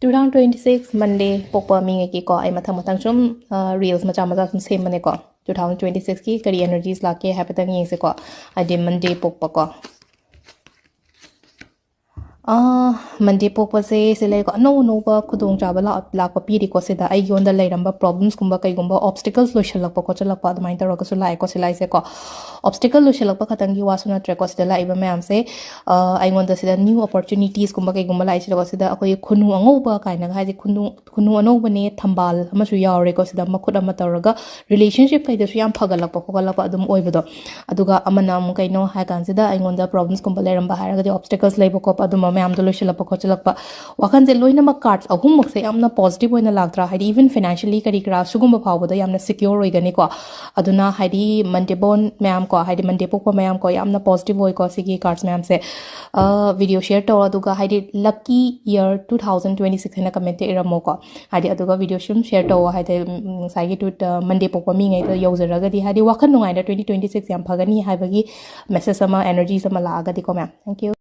2026 Monday pokpa mi ngai ki ko ai mathang sum reels macha sum sem mane ko 2026 ki kari energies la ke hapatang yeng se ko adi Monday pokpa ko Monday pokpa se le ko no ba khudong cha bala la ko pi ri ko se da ai yon da lai ramba problems kumba kai gumba obstacles lo shalak ko chalak pa mai ta ro ko sulai ko silai se ko obstacle lo shalak pa khatang gi wasuna tre ko se la iba me am se ai ngon da se da new opportunities kumba kai gumba lai se ko se da akoi khunu ango ba kai na ha ji khunu ano ba ne thambal ama su yaw re ko se da makhut ama ta raga relationship kai da su yam phagalak pa khogalak pa adum oi ba do aduga amana am kai no ha kan se da ai ngon da problems kumba lai ramba ha raga obstacles lai ba ko adum ma am do lo shalak pa ko chalak pa wakan je loina ma cards ahum mak se amna positive oina lagtra haidi even financially kari kra sugum ba phawda yamna secure oi gani ko aduna haidi Monday bon ma'am ko haidi Monday pokpa ma'am ko yamna positive oi ko sigi cards ma'am se video share to aduga haidi lucky year 2026 hena comment iramo ko haidi aduga video shum share to haidi sagi to Monday pokpa mi ngai to yozaraga di haidi wakan nungai da 2026 yam phagani haibagi message sama energy sama la aga di ko ma'am thank you